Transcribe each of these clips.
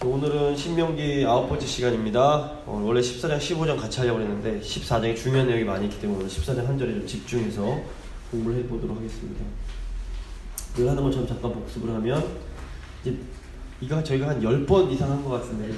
오늘은 신명기 9번째 시간입니다. 원래 14장, 15장 같이 하려고 했는데 14장에 중요한 내용이 많이 있기 때문에 오늘 14장 한 절에 좀 집중해서 공부를 해보도록 하겠습니다. 늘 하는 것처럼 잠깐 복습을 하면 이제 이거 저희가 한 10번 이상 한 것 같은데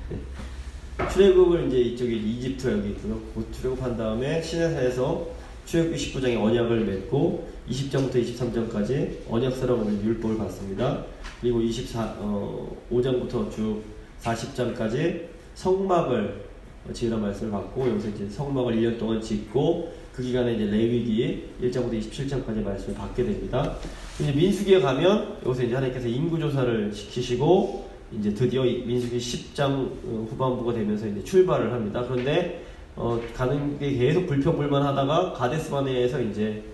네. 출애굽을 이제 이쪽에 이집트가 여기 있고요. 곧 출애굽한 다음에 시내산에서 출애굽기 19장에 언약을 맺고 20장부터 23장까지 언약서라고 하는 율법을 받습니다. 그리고 5장부터 쭉 40장까지 성막을 지으라는 말씀을 받고 여기서 이제 성막을 1년 동안 짓고 그 기간에 이제 레위기 1장부터 27장까지 말씀을 받게 됩니다. 이제 민수기에 가면 여기서 이제 하나님께서 인구조사를 시키시고 이제 드디어 민수기 10장 후반부가 되면서 이제 출발을 합니다. 그런데 가는 게 계속 불평불만하다가 가데스바네에서 이제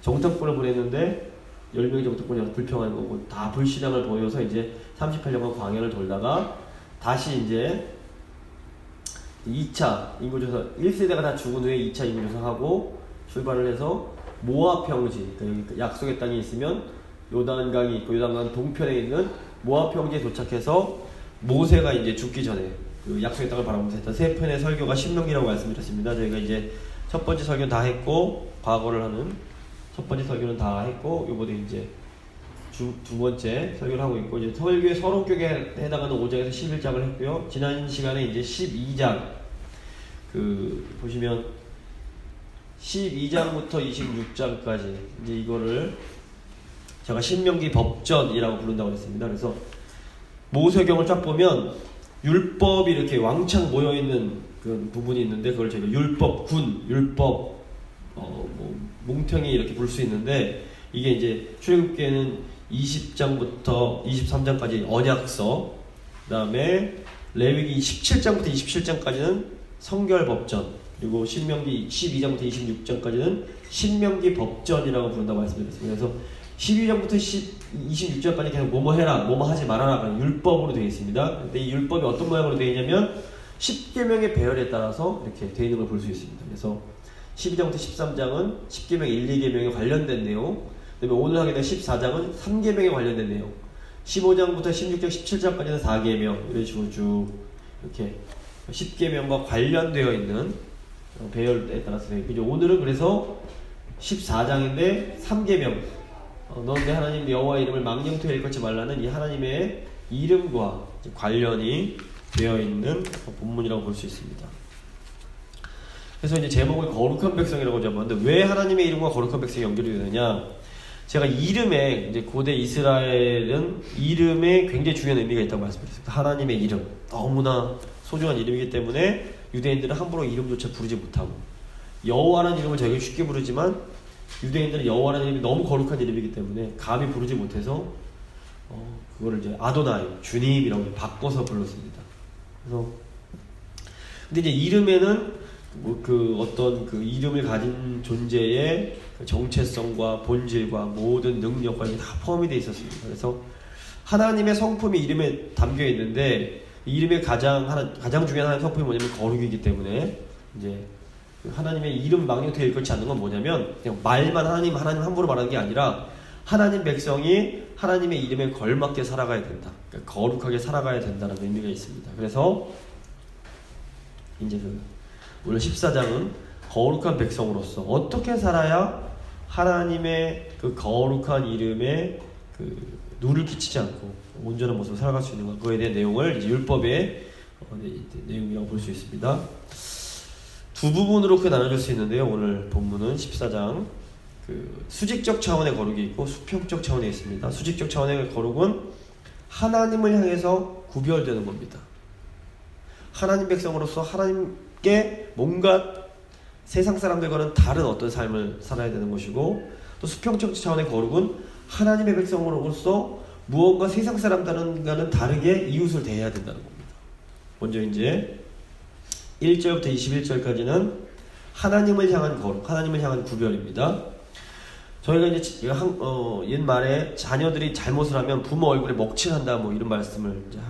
정탐꾼을 보냈는데 10명의 정탐꾼이 불평하는 거고 다 불신앙을 보여서 이제 38년간 광야를 돌다가 다시 이제 2차 인구조사 1세대가 다 죽은 후에 2차 인구조사하고 출발을 해서 모압 평지, 그러니까 약속의 땅이 있으면 요단강이 있고 요단강 동편에 있는 모압 평지에 도착해서 모세가 이제 죽기 전에 그 약속의 땅을 바라보면서 했던 세 편의 설교가 신명기라고 말씀드렸습니다. 저희가 이제 첫 번째 설교는 다 했고 과거를 하는 첫 번째 설교는 다 했고 요번에 이제 두 번째 설교를 하고 있고 이제 설교의 서론격에 해당하는 5장에서 11장을 했고요. 지난 시간에 이제 12장 보시면 12장부터 26장까지 이제 이거를 제가 신명기 법전이라고 부른다고 했습니다. 그래서 모세경을 쫙 보면 율법이 이렇게 왕창 모여있는 그 부분이 있는데 그걸 저희가 율법군, 율법 뭉텅이 이렇게 볼 수 있는데 이게 이제 출애굽기에는 20장부터 23장까지 언약서, 그 다음에 레위기 17장부터 27장까지는 성결법전, 그리고 신명기 12장부터 26장까지는 신명기 법전이라고 부른다고 말씀드렸습니다. 그래서 12장부터 26장까지 계속 뭐뭐 해라, 뭐뭐 하지 말아라 율법으로 되어 있습니다. 근데 이 율법이 어떤 모양으로 되어 있냐면 10계명의 배열에 따라서 이렇게 되어 있는 걸 볼 수 있습니다. 그래서 12장부터 13장은 10계명 1, 2계명에 관련된 내용, 그 다음에 오늘 하게 된 14장은 3계명에 관련된 내용, 15장부터 16장, 17장까지는 4계명, 이런 식으로 쭉 이렇게 10계명과 관련되어 있는 배열에 따라서 되어 있고, 오늘은 그래서 14장인데 3계명, 너 내 하나님 여호와의 이름을 망령되이 일컫지 말라는 이 하나님의 이름과 관련이 되어 있는 본문이라고 볼 수 있습니다. 그래서 이제 제목을 거룩한 백성이라고 잡았는데 왜 하나님의 이름과 거룩한 백성이 연결이 되느냐? 제가 이름에 이제 고대 이스라엘은 이름에 굉장히 중요한 의미가 있다고 말씀드렸습니다. 하나님의 이름 너무나 소중한 이름이기 때문에 유대인들은 함부로 이름조차 부르지 못하고 여호와라는 이름을 저희가 쉽게 부르지만 유대인들은 여호와라는 이름이 너무 거룩한 이름이기 때문에 감히 부르지 못해서 그거를 이제 아도나이 주님이라고 바꿔서 불렀습니다. 그래서 근데 이제 이름에는 어떤 그 이름을 가진 존재의 정체성과 본질과 모든 능력과 다 포함이 되어 있었습니다. 그래서 하나님의 성품이 이름에 담겨 있는데 이름의 가장 중요한 하나의 성품이 뭐냐면 거룩이기 때문에 이제 하나님의 이름 망령되이 일컫지 않는 건 뭐냐면 그냥 말만 하나님 함부로 말하는 게 아니라 하나님 백성이 하나님의 이름에 걸맞게 살아가야 된다. 그러니까 거룩하게 살아가야 된다는 의미가 있습니다. 그래서 이제 오늘 14장은 거룩한 백성으로서 어떻게 살아야 하나님의 그 거룩한 이름에 누를 끼치지 않고 온전한 모습으로 살아갈 수 있는가, 그거에 대한 내용을 이제 율법의 내용이라고 볼 수 있습니다. 두 부분으로 크게 나눠질 수 있는데요. 오늘 본문은 14장 수직적 차원의 거룩이 있고 수평적 차원에 있습니다. 수직적 차원의 거룩은 하나님을 향해서 구별되는 겁니다. 하나님 백성으로서 하나님께 뭔가 세상 사람들과는 다른 어떤 삶을 살아야 되는 것이고, 또 수평적 차원의 거룩은 하나님의 백성으로서 무언가 세상 사람들과는 다르게 이웃을 대해야 된다는 겁니다. 먼저 이제 1절부터 21절까지는 하나님을 향한 거룩, 하나님을 향한 구별입니다. 저희가 이제 옛말에 자녀들이 잘못을 하면 부모 얼굴에 먹칠한다 이런 말씀을 이제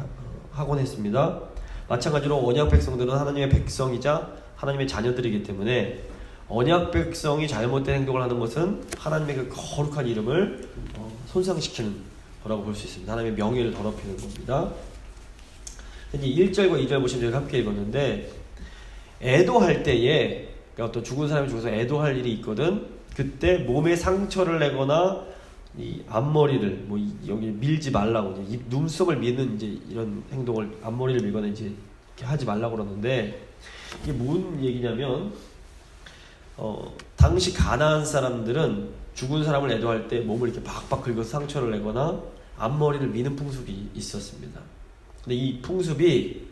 하곤 했습니다. 마찬가지로 언약 백성들은 하나님의 백성이자 하나님의 자녀들이기 때문에 언약 백성이 잘못된 행동을 하는 것은 하나님의 그 거룩한 이름을 손상시키는 거라고 볼 수 있습니다. 하나님의 명예를 더럽히는 겁니다. 이제 1절과 2절 보시면 저희가 함께 읽었는데, 애도할 때에, 그러니까 어떤 죽은 사람이 죽어서 애도할 일이 있거든. 그때 몸에 상처를 내거나 이 앞머리를 뭐 여기 밀지 말라고, 이제 입 눈썹을 미는 이제 이런 행동을, 앞머리를 밀거나 이제 이렇게 하지 말라고 그러는데, 이게 무슨 얘기냐면 당시 가나안 사람들은 죽은 사람을 애도할 때 몸을 이렇게 박박 긁어서 상처를 내거나 앞머리를 미는 풍습이 있었습니다. 근데 이 풍습이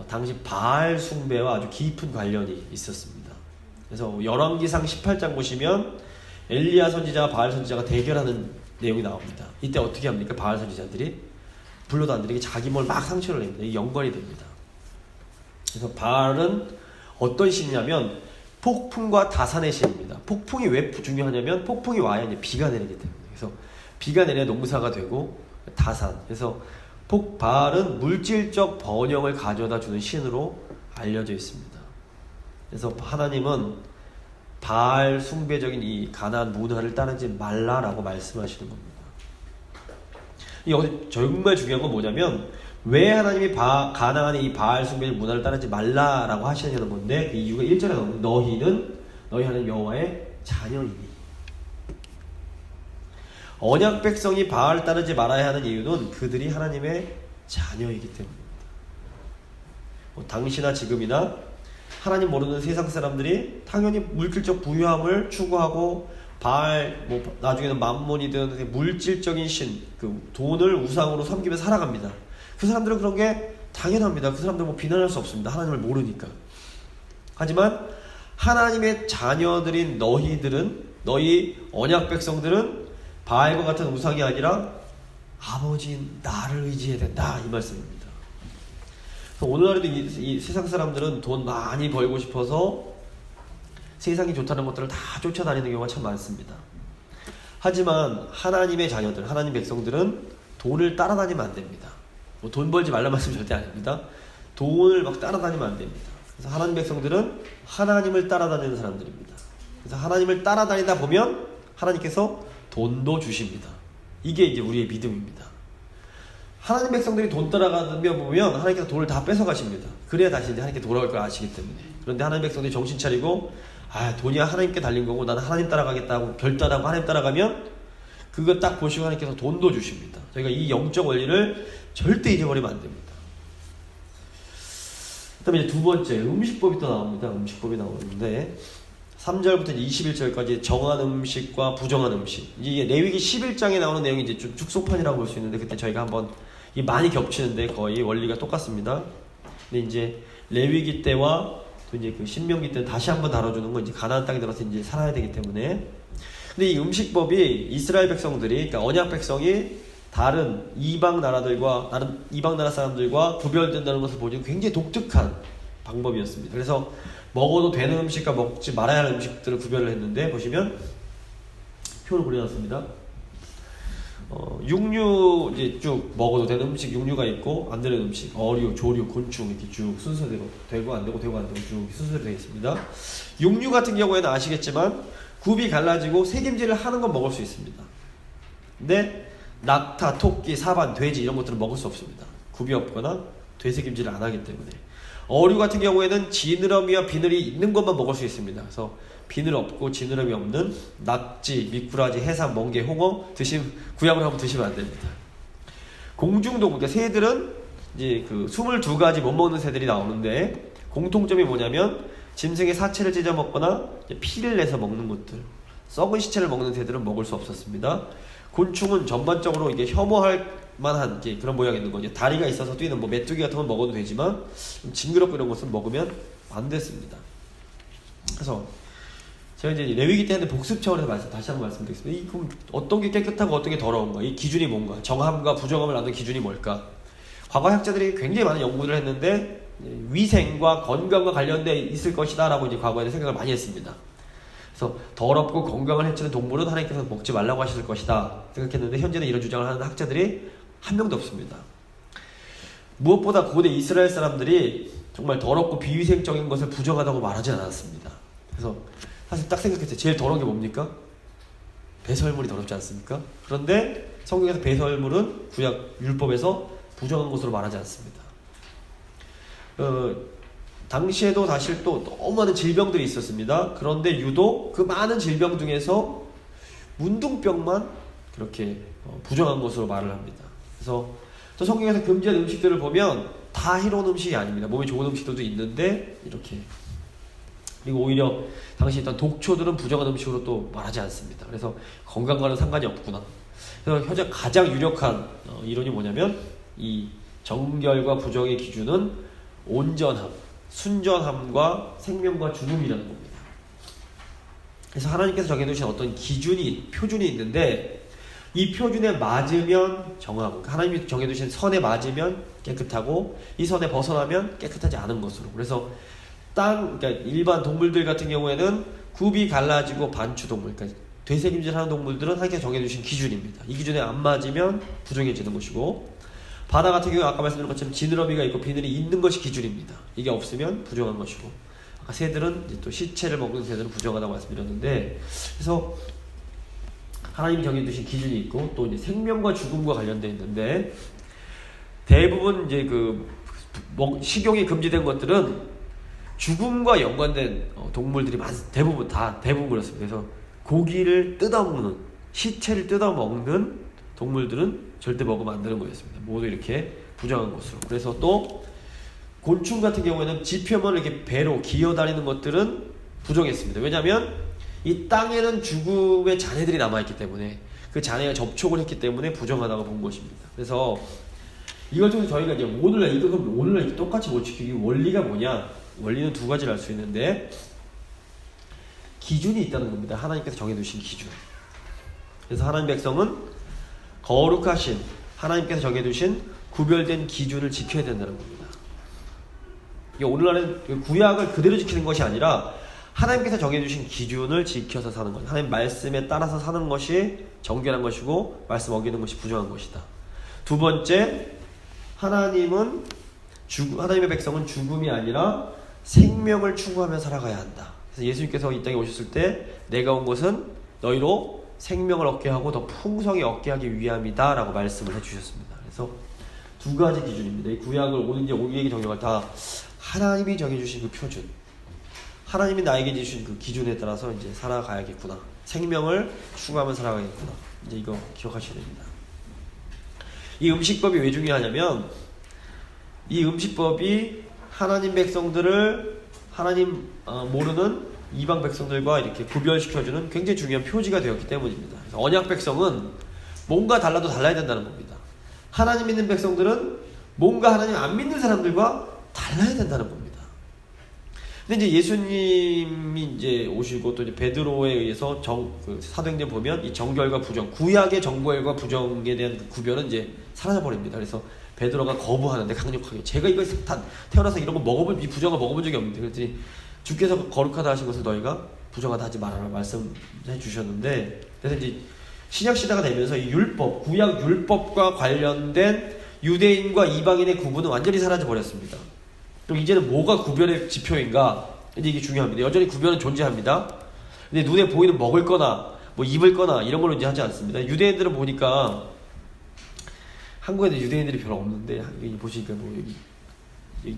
당시 바알 숭배와 아주 깊은 관련이 있었습니다. 그래서 열왕기상 18장 보시면 엘리야 선지자와 바알 선지자가 대결하는 내용이 나옵니다. 이때 어떻게 합니까? 바알 선지자들이 불러도 안 들리게 자기 몸을 막 상처를 냅니다. 이게 연관이 됩니다. 그래서 바알은 어떤 신이냐면 폭풍과 다산의 신입니다. 폭풍이 왜 중요하냐면 폭풍이 와야 이제 비가 내리기 때문에. 그래서 비가 내려야 농사가 되고, 다산. 그래서 바알은 물질적 번영을 가져다 주는 신으로 알려져 있습니다. 그래서 하나님은 바알 숭배적인 이 가나안 문화를 따르지 말라라고 말씀하시는 겁니다. 이게 정말 중요한 건 뭐냐면, 왜 하나님이 가나안의 이 바알 숭배 문화를 따르지 말라라고 하시느냐는 건데, 그 이유가 1절에 나오는 너희는 너희 하나님 여호와의 자녀이니. 언약 백성이 바알 따르지 말아야 하는 이유는 그들이 하나님의 자녀이기 때문입니다. 당시나 지금이나 하나님 모르는 세상 사람들이 당연히 물질적 부유함을 추구하고, 바알, 나중에는 맘몬이든 물질적인 신, 그 돈을 우상으로 섬기며 살아갑니다. 그 사람들은 그런 게 당연합니다. 그 사람들 비난할 수 없습니다. 하나님을 모르니까. 하지만 하나님의 자녀들인 너희 언약 백성들은 바알과 같은 우상이 아니라 아버지인 나를 의지해야 된다, 이 말씀입니다. 오늘날에도 이 세상 사람들은 돈 많이 벌고 싶어서 세상이 좋다는 것들을 다 쫓아다니는 경우가 참 많습니다. 하지만 하나님의 자녀들, 하나님 백성들은 돈을 따라다니면 안 됩니다. 돈 벌지 말란 말씀 절대 아닙니다. 돈을 막 따라다니면 안 됩니다. 그래서 하나님 백성들은 하나님을 따라다니는 사람들입니다. 그래서 하나님을 따라다니다 보면 하나님께서 돈도 주십니다. 이게 이제 우리의 믿음입니다. 하나님 백성들이 돈 따라가며 보면 하나님께서 돈을 다 뺏어가십니다. 그래야 다시 이제 하나님께 돌아올 걸 아시기 때문에. 그런데 하나님 백성들이 정신 차리고, 돈이 하나님께 달린 거고 나는 하나님 따라가겠다고 결단하고 하나님 따라가면 그거 딱 보시고 하나님께서 돈도 주십니다. 저희가 이 영적 원리를 절대 잊어버리면 안 됩니다. 그 다음에 이제 두 번째, 음식법이 또 나옵니다. 음식법이 나오는데 3절부터 21절까지 정한 음식과 부정한 음식. 이게 레위기 11장에 나오는 내용이 이제 좀 축소판이라고 볼 수 있는데, 그때 저희가 한번 이게 많이 겹치는데 거의 원리가 똑같습니다. 근데 이제 레위기 때와 또 이제 그 신명기 때는 다시 한번 다뤄주는 건 이제 가나안 땅에 들어서 이제 살아야 되기 때문에. 근데 이 음식법이 이스라엘 백성들이, 그러니까 언약 백성이 다른 이방 나라들과 다른 이방 나라 사람들과 구별된다는 것을 보여주는 굉장히 독특한 방법이었습니다. 그래서 먹어도 되는 음식과 먹지 말아야 하는 음식들을 구별을 했는데, 보시면 표를 그려놨습니다. 육류 이제 쭉 먹어도 되는 음식 육류가 있고, 안 되는 음식 어류, 조류, 곤충 이렇게 쭉 순서대로 되고 안 되고 되고 안 되고 쭉 순서대로 되어 있습니다. 육류 같은 경우에는 아시겠지만 굽이 갈라지고 새김질을 하는 건 먹을 수 있습니다. 근데 낙타, 토끼, 사반, 돼지 이런 것들은 먹을 수 없습니다. 굽이 없거나 되새김질을 안 하기 때문에. 어류 같은 경우에는 지느러미와 비늘이 있는 것만 먹을 수 있습니다. 그래서 비늘 없고 지느러미 없는 낙지, 미꾸라지, 해삼, 멍게, 홍어 구약을 한번 드시면 안 됩니다. 공중동물, 그러니까 새들은 이제 그 22가지 못 먹는 새들이 나오는데, 공통점이 뭐냐면 짐승의 사체를 찢어 먹거나 피를 내서 먹는 것들, 썩은 시체를 먹는 새들은 먹을 수 없었습니다. 곤충은 전반적으로 이게 혐오할 만한 게 그런 모양이 있는 거죠. 다리가 있어서 뛰는 메뚜기 같은 건 먹어도 되지만 징그럽고 이런 것은 먹으면 안 됐습니다. 그래서 제가 이제 레위기 때 하는데 복습 차원에서 다시 한번 말씀드리겠습니다. 그럼 어떤 게 깨끗하고 어떤 게 더러운가? 이 기준이 뭔가? 정함과 부정함을 나누는 기준이 뭘까? 과거 학자들이 굉장히 많은 연구를 했는데 위생과 건강과 관련돼 있을 것이다 라고 이제 과거에 생각을 많이 했습니다. 그래서 더럽고 건강을 해치는 동물은 하나님께서 먹지 말라고 하실 것이다 생각했는데, 현재는 이런 주장을 하는 학자들이 한 명도 없습니다. 무엇보다 고대 이스라엘 사람들이 정말 더럽고 비위생적인 것을 부정하다고 말하지 않았습니다. 그래서 사실 딱 생각했을 때 제일 더러운 게 뭡니까? 배설물이 더럽지 않습니까? 그런데 성경에서 배설물은 구약 율법에서 부정한 것으로 말하지 않습니다. 당시에도 사실 또 너무 많은 질병들이 있었습니다. 그런데 유독 그 많은 질병 중에서 문둥병만 그렇게 부정한 것으로 말을 합니다. 그래서 또 성경에서 금지한 음식들을 보면 다 해로운 음식이 아닙니다. 몸에 좋은 음식들도 있는데 이렇게, 그리고 오히려 당시 있던 독초들은 부정한 음식으로 또 말하지 않습니다. 그래서 건강과는 상관이 없구나. 그래서 현재 가장 유력한 이론이 뭐냐면 이 정결과 부정의 기준은 온전함, 순전함과 생명과 죽음이라는 겁니다. 그래서 하나님께서 정해두신 어떤 기준이, 표준이 있는데 이 표준에 맞으면 정하고, 하나님이 정해두신 선에 맞으면 깨끗하고 이 선에 벗어나면 깨끗하지 않은 것으로. 그래서 그러니까 일반 동물들 같은 경우에는 굽이 갈라지고 반추동물, 그러니까 되새김질하는 동물들은 하나님께서 정해두신 기준입니다. 이 기준에 안 맞으면 부정해지는 것이고, 바다 같은 경우 아까 말씀드린 것처럼 지느러미가 있고 비늘이 있는 것이 기준입니다. 이게 없으면 부정한 것이고, 아까 새들은 이제 또 시체를 먹는 새들은 부정하다고 말씀드렸는데, 그래서 하나님이 정해두신 기준이 있고 또 이제 생명과 죽음과 관련되어 있는데, 대부분 이제 식용이 금지된 것들은 죽음과 연관된 동물들이 대부분 그렇습니다. 그래서 고기를 뜯어먹는, 시체를 뜯어먹는 동물들은 절대 먹으면 안 되는 거였습니다. 모두 이렇게 부정한 것으로. 그래서 또 곤충 같은 경우에는 지표면을 이렇게 배로 기어다니는 것들은 부정했습니다. 왜냐하면 이 땅에는 죽음의 잔해들이 남아있기 때문에, 그 잔해가 접촉을 했기 때문에 부정하다고 본 것입니다. 그래서 이걸 통해서 저희가 이제 오늘날 똑같이 못 지키기 원리가 뭐냐? 원리는 두 가지를 알 수 있는데, 기준이 있다는 겁니다. 하나님께서 정해두신 기준. 그래서 하나님 백성은 거룩하신 하나님께서 정해두신 구별된 기준을 지켜야 된다는 겁니다. 이게 오늘날은 구약을 그대로 지키는 것이 아니라 하나님께서 정해주신 기준을 지켜서 사는 것, 하나님 말씀에 따라서 사는 것이 정결한 것이고 말씀 어기는 것이 부정한 것이다. 두 번째, 하나님의 백성은 죽음이 아니라 생명을 추구하며 살아가야 한다. 그래서 예수님께서 이 땅에 오셨을 때 내가 온 것은 너희로 생명을 얻게 하고 더 풍성히 얻게 하기 위함이다 라고 말씀을 해주셨습니다. 그래서 두 가지 기준입니다. 이 구약을 오늘 이제 우리에게 정령을 다 하나님이 정해주신 그 표준, 하나님이 나에게 주신 그 기준에 따라서 이제 살아가야겠구나, 생명을 추구하며 살아가야겠구나, 이제 이거 기억하셔야 됩니다. 이 음식법이 왜 중요하냐면, 이 음식법이 하나님 백성들을 하나님 모르는 이방 백성들과 이렇게 구별시켜주는 굉장히 중요한 표지가 되었기 때문입니다. 그래서 언약 백성은 뭔가 달라도 달라야 된다는 겁니다. 하나님 믿는 백성들은 뭔가 하나님 안 믿는 사람들과 달라야 된다는 겁니다. 근데 이제 예수님이 이제 오시고 또 이제 베드로에 의해서 사도행전 보면 이 정결과 부정, 구약의 정결과 부정에 대한 그 구별은 이제 사라져 버립니다. 그래서 베드로가 거부하는데 강력하게, 제가 이거 태어나서 이런 거 이 부정을 먹어본 적이 없는데, 그랬더니 주께서 거룩하다 하신 것을 너희가 부정하다 하지 말아라 말씀해 주셨는데, 그래서 이제 신약 시대가 되면서 이 율법, 구약 율법과 관련된 유대인과 이방인의 구분은 완전히 사라져 버렸습니다. 그럼 이제는 뭐가 구별의 지표인가? 이제 이게 중요합니다. 여전히 구별은 존재합니다. 근데 눈에 보이는 먹을 거나 뭐 입을 거나 이런 걸로 이제 하지 않습니다. 유대인들은 보니까, 한국에는 유대인들이 별로 없는데 여기 보시니까 여기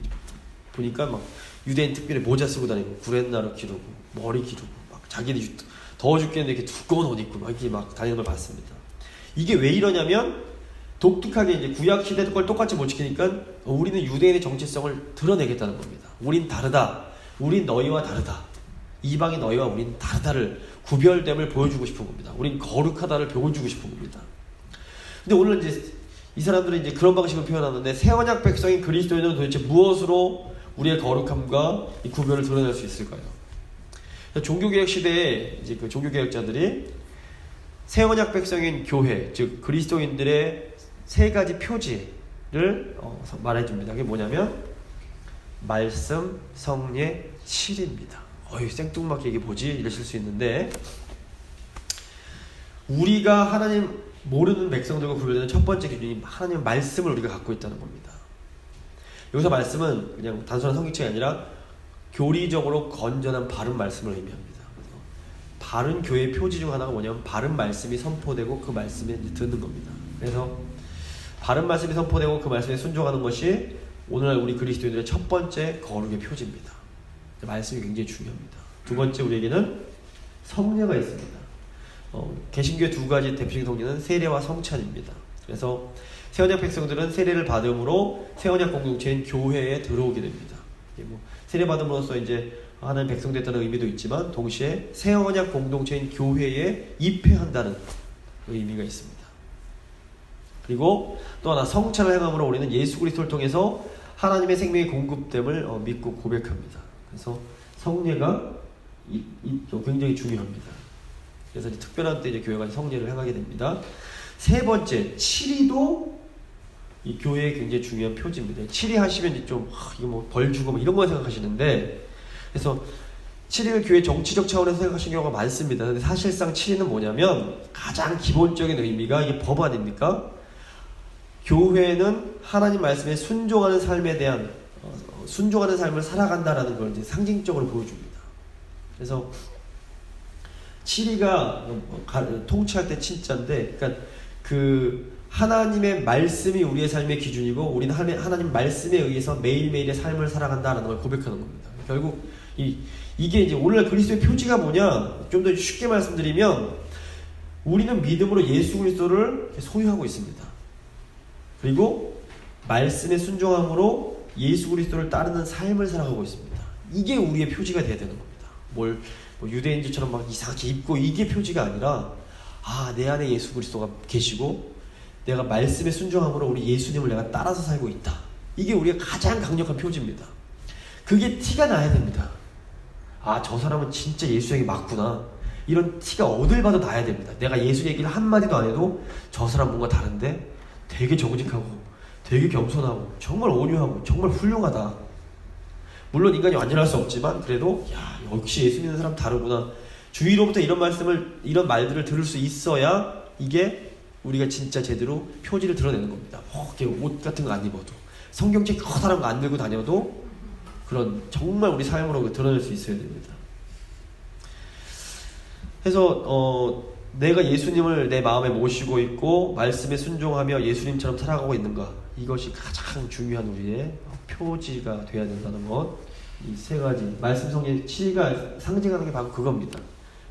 보니까 막 유대인 특별히 모자 쓰고 다니고 구렛나루 기르고 머리 기르고 막 자기들이 더워 죽겠는데 이렇게 두꺼운 옷 입고 막 이렇게 막 다니는 걸 봤습니다. 이게 왜 이러냐면, 독특하게 이제 구약 시대 걸 똑같이 못 지키니까 우리는 유대인의 정체성을 드러내겠다는 겁니다. 우린 다르다. 우린 너희와 다르다. 이방인 너희와 우린 다르다를, 구별됨을 보여주고 싶은 겁니다. 우린 거룩하다를 보여주고 싶은 겁니다. 근데 오늘 이제 이 사람들은 이제 그런 방식으로 표현하는데, 새 언약 백성인 그리스도인은 도대체 무엇으로 우리의 거룩함과 이 구별을 드러낼 수 있을까요? 종교개혁 시대에 이제 그 종교개혁자들이 새 언약 백성인 교회, 즉 그리스도인들의 세 가지 표지를 말해줍니다. 그게 뭐냐면 말씀, 성례, 칠입니다. 생뚱맞게 이게 뭐지? 이러실 수 있는데, 우리가 하나님 모르는 백성들과 구별되는 첫 번째 기준이 하나님의 말씀을 우리가 갖고 있다는 겁니다. 여기서 말씀은 그냥 단순한 성경책이 아니라 교리적으로 건전한 바른 말씀을 의미합니다. 그래서 바른 교회의 표지 중 하나가 뭐냐면 바른 말씀이 선포되고 그 말씀에 듣는 겁니다. 그래서 바른 말씀이 선포되고 그 말씀에 순종하는 것이 오늘날 우리 그리스도인들의 첫 번째 거룩의 표지입니다. 말씀이 굉장히 중요합니다. 두 번째, 우리에게는 성례가 있습니다. 개신교의 두 가지 대표적인 성례는 세례와 성찬입니다. 그래서 새언약 백성들은 세례를 받음으로 새언약 공동체인 교회에 들어오게 됩니다. 세례 받음으로써 이제 하나님 백성 됐다는 의미도 있지만 동시에 새언약 공동체인 교회에 입회한다는 의미가 있습니다. 그리고 또 하나, 성찬을 행함으로 우리는 예수 그리스도를 통해서 하나님의 생명이 공급됨을 믿고 고백합니다. 그래서 성례가 굉장히 중요합니다. 그래서 특별한 때 이제 교회가 성례를 행하게 됩니다. 세 번째, 치리도 이 교회의 굉장히 중요한 표지입니다. 치리 하시면 좀 이거 뭐 벌 주고 뭐 이런 거 생각하시는데, 그래서 치리를 교회 정치적 차원에서 생각하시는 경우가 많습니다. 근데 사실상 치리는 뭐냐면 가장 기본적인 의미가 이게 법 아닙니까? 교회는 하나님 말씀에 순종하는 삶에 대한 순종하는 삶을 살아간다라는 걸 이제 상징적으로 보여줍니다. 그래서 치리가 통치할 때 친자인데, 그러니까 그 하나님의 말씀이 우리의 삶의 기준이고 우리는 하나님 말씀에 의해서 매일매일의 삶을 살아간다라는 걸 고백하는 겁니다. 결국 이게 이제 오늘날 그리스도의 표지가 뭐냐, 좀 더 쉽게 말씀드리면 우리는 믿음으로 예수 그리스도를 소유하고 있습니다. 그리고 말씀에 순종함으로 예수 그리스도를 따르는 삶을 살아가고 있습니다. 이게 우리의 표지가 돼야 되는 겁니다. 뭐 유대인들처럼 막 이상하게 입고 이게 표지가 아니라, 내 안에 예수 그리스도가 계시고 내가 말씀에 순종함으로 우리 예수님을 내가 따라서 살고 있다. 이게 우리의 가장 강력한 표지입니다. 그게 티가 나야 됩니다. 저 사람은 진짜 예수 얘기 맞구나. 이런 티가 어딜 봐도 나야 됩니다. 내가 예수 얘기를 한마디도 안 해도 저 사람 뭔가 다른데 되게 정직하고 되게 겸손하고 정말 온유하고 정말 훌륭하다. 물론 인간이 완전할 수 없지만 그래도 역시 예수 믿는 사람 다르구나. 주위로부터 이런 말들을 들을 수 있어야 이게 우리가 진짜 제대로 표지를 드러내는 겁니다. 옷 같은 거 안 입어도, 성경책 커다란 거 안 들고 다녀도 그런 정말 우리 삶으로 드러낼 수 있어야 됩니다. 그래서 내가 예수님을 내 마음에 모시고 있고 말씀에 순종하며 예수님처럼 살아가고 있는가, 이것이 가장 중요한 우리의 표지가 되어야 된다는 것. 이 세 가지 말씀 성경 치리가 상징하는 게 바로 그겁니다.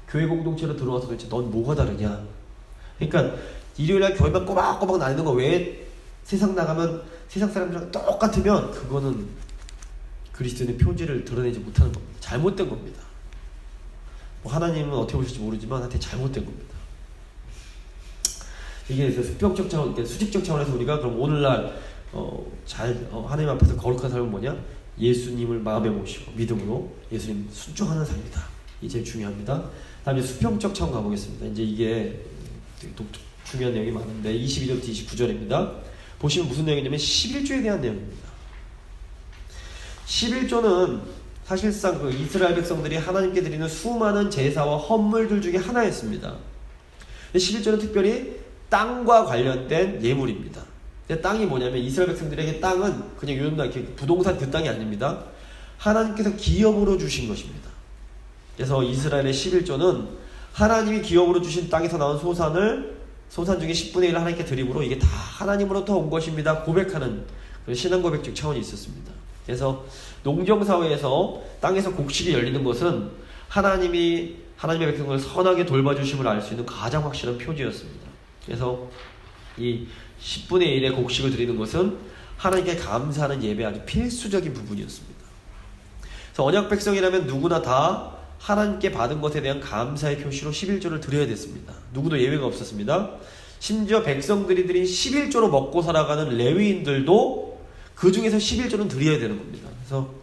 교회 공동체로 들어와서 도대체 넌 뭐가 다르냐. 그러니까 일요일날 교회만 꼬박꼬박 나뉘는 거 왜 세상 나가면 세상 사람들이랑 똑같으면 그거는 그리스도인의 표지를 드러내지 못하는 겁니다. 잘못된 겁니다. 하나님은 어떻게 보실지 모르지만 한테 잘못된 겁니다. 이게 수평적 차원, 수직적 차원에서 우리가 그럼 오늘날 하나님 앞에서 거룩한 삶은 뭐냐? 예수님을 마음에 모시고 믿음으로 예수님 순종하는 삶이다. 이게 제일 중요합니다. 다음에 수평적 차원 가보겠습니다. 이제 이게 중요한 내용이 많은데 22절부터 29절입니다. 보시면 무슨 내용이냐면 11조에 대한 내용입니다. 11조는 사실상 그 이스라엘 백성들이 하나님께 드리는 수많은 제사와 헌물들 중에 하나였습니다. 11조는 특별히 땅과 관련된 예물입니다. 땅이 뭐냐면 이스라엘 백성들에게 땅은 그냥 요즘 이렇게 부동산 그 땅이 아닙니다. 하나님께서 기업으로 주신 것입니다. 그래서 이스라엘의 11조는 하나님이 기업으로 주신 땅에서 나온 소산 중에 10분의 1을 하나님께 드림으로 이게 다 하나님으로부터 온 것입니다 고백하는 신앙 고백적 차원이 있었습니다. 그래서 농경사회에서 땅에서 곡식이 열리는 것은 하나님의 백성을 선하게 돌봐주심을 알 수 있는 가장 확실한 표지였습니다. 그래서 이 10분의 1의 곡식을 드리는 것은 하나님께 감사하는 예배의 아주 필수적인 부분이었습니다. 그래서 언약 백성이라면 누구나 다 하나님께 받은 것에 대한 감사의 표시로 11조를 드려야 됐습니다. 누구도 예외가 없었습니다. 심지어 백성들이 드린 11조로 먹고 살아가는 레위인들도 그 중에서 11조는 드려야 되는 겁니다. 그래서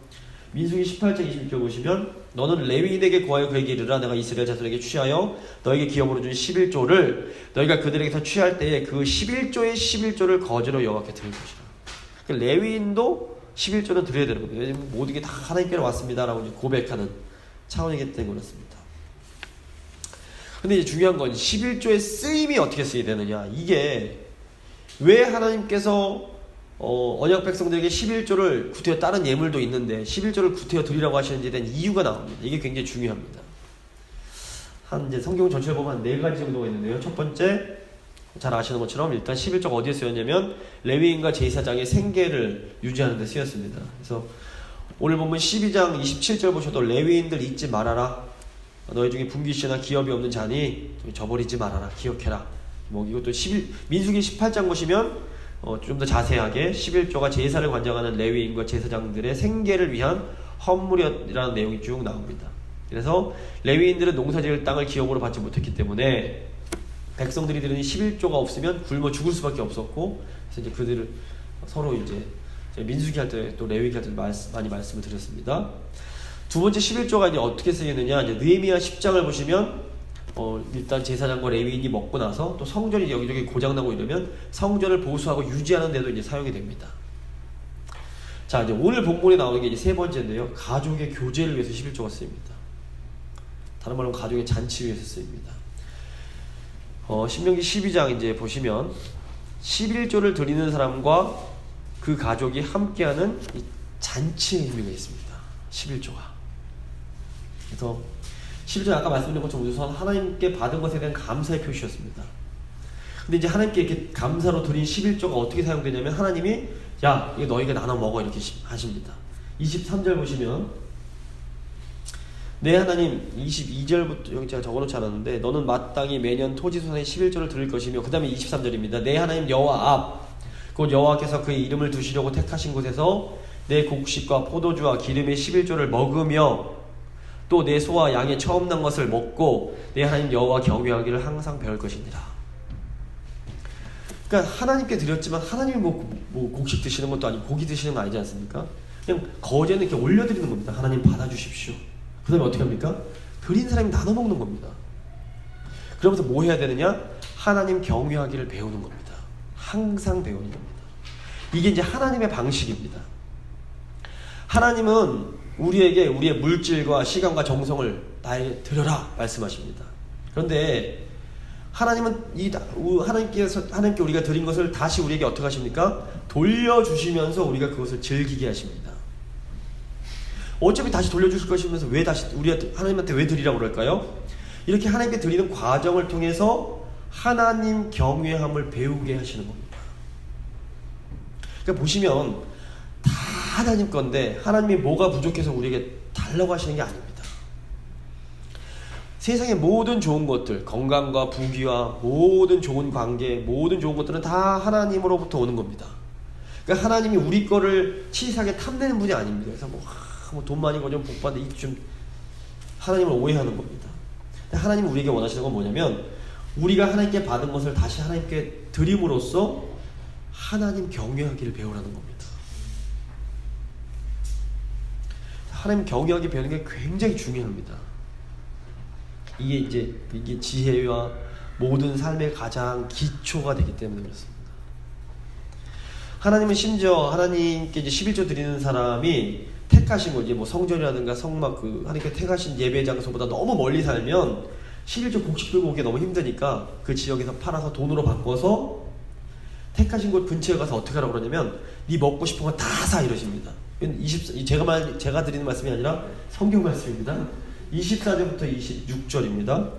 민수기 18장 20절 보시면 너는 레위인에게 구하여 그에게 이르라 내가 이스라엘 자손에게 취하여 너에게 기업으로 준 11조를 너희가 그들에게서 취할 때에 그 11조의 11조를 거제로 여호와께 드릴 것이라. 그러니까 레위인도 11조는 드려야 되는 겁니다. 왜냐하면 모든 게 다 하나님께로 왔습니다라고 고백하는 차원이기 때문에 그렇습니다. 근데 이제 중요한 건 11조의 쓰임이 어떻게 쓰여야 되느냐. 이게 왜 하나님께서 언약 백성들에게 11조를 구태여 다른 예물도 있는데 11조를 구태여 드리라고 하시는지에 대한 이유가 나옵니다. 이게 굉장히 중요합니다. 이제 성경 전체를 보면 한 4가지 정도가 있는데요. 첫 번째, 잘 아시는 것처럼 일단 11조가 어디에 쓰였냐면 레위인과 제사장의 생계를 유지하는 데 쓰였습니다. 그래서 오늘 본문 12장 27절 보셔도 레위인들 잊지 말아라. 너희 중에 분깃이나 기업이 없는 자니 저버리지 말아라. 기억해라. 뭐 이것도 민수기 18장 보시면 좀 더 자세하게 11조가 제사를 관장하는 레위인과 제사장들의 생계를 위한 헌물이라는 내용이 쭉 나옵니다. 그래서 레위인들은 농사지을 땅을 기업으로 받지 못했기 때문에 백성들이 드리는 11조가 없으면 굶어 죽을 수밖에 없었고, 그래서 이제 그들을 서로 이제 민수기 할 때 또 레위기 할 때 많이 말씀을 드렸습니다. 두 번째 11조가 이제 어떻게 쓰이느냐, 이제 느헤미야 10장을 보시면 일단 제사장과 레위인이 먹고 나서 또 성전이 여기저기 고장나고 이러면 성전을 보수하고 유지하는 데도 이제 사용이 됩니다. 자, 이제 오늘 본문에 나오는 게 이제 세 번째인데요. 가족의 교제를 위해서 11조가 쓰입니다. 다른 말로 가족의 잔치 위해서 쓰입니다. 신명기 12장 이제 보시면 11조를 드리는 사람과 그 가족이 함께하는 이 잔치의 의미가 있습니다. 11조가. 그래서 11조 아까 말씀드린 것처럼 우선 하나님께 받은 것에 대한 감사의 표시였습니다. 근데 이제 하나님께 이렇게 감사로 드린 11조가 어떻게 사용되냐면 하나님이 야, 이거 너희가 나눠 먹어 이렇게 하십니다. 23절 보시면 내 하나님 22절부터 여기 제가 적어놓지 않았는데 너는 마땅히 매년 토지소산의 11조를 드릴 것이며, 그 다음에 23절입니다. 내 하나님 여호와 앞 곧 여호와께서 그의 이름을 두시려고 택하신 곳에서 내 곡식과 포도주와 기름의 11조를 먹으며 또 내 소와 양의 처음 난 것을 먹고 내 하나님 여호와 경외하기를 항상 배울 것이니라. 그러니까 하나님께 드렸지만 하나님이 뭐 곡식 드시는 것도 아니고 고기 드시는 거 아니지 않습니까? 그냥 거제는 이렇게 올려드리는 겁니다. 하나님 받아주십시오. 그 다음에 어떻게 합니까? 드린 사람이 나눠 먹는 겁니다. 그러면서 뭐 해야 되느냐? 하나님 경외하기를 배우는 겁니다. 항상 배우는 겁니다. 이게 이제 하나님의 방식입니다. 하나님은 우리에게 우리의 물질과 시간과 정성을 나에게 드려라 말씀하십니다. 그런데 하나님은 하나님께 우리가 드린 것을 다시 우리에게 어떻게 하십니까? 돌려주시면서 우리가 그것을 즐기게 하십니다. 어차피 다시 돌려주실 것이면서 왜 다시 하나님한테 왜 드리라고 그럴까요? 이렇게 하나님께 드리는 과정을 통해서 하나님 경외함을 배우게 하시는 겁니다. 그러니까 보시면 다 하나님 건데 하나님이 뭐가 부족해서 우리에게 달라고 하시는 게 아닙니다. 세상의 모든 좋은 것들, 건강과 부귀와 모든 좋은 관계, 모든 좋은 것들은 다 하나님으로부터 오는 겁니다. 그러니까 하나님이 우리 거를 치사하게 탐내는 분이 아닙니다. 그래서 뭐 돈 많이 거좀 복 받는데 좀 하나님을 오해하는 겁니다. 하나님이 우리에게 원하시는 건 뭐냐면 우리가 하나님께 받은 것을 다시 하나님께 드림으로써 하나님 경외하기를 배우라는 겁니다. 하나님 경외하기 배우는 게 굉장히 중요합니다. 이게 지혜와 모든 삶의 가장 기초가 되기 때문에 그렇습니다. 하나님은 심지어 하나님께 이제 11조 드리는 사람이 택하신 거, 이제 뭐 성전이라든가 성막 하나님께 택하신 예배 장소보다 너무 멀리 살면 11조 곡식 들고 오기 너무 힘드니까 그 지역에서 팔아서 돈으로 바꿔서 택하신 곳 근처에 가서 어떻게 하라고 그러냐면 네 먹고 싶은 거 다 사 이러십니다. 제가 드리는 말씀이 아니라 성경 말씀입니다. 24절부터 26절입니다.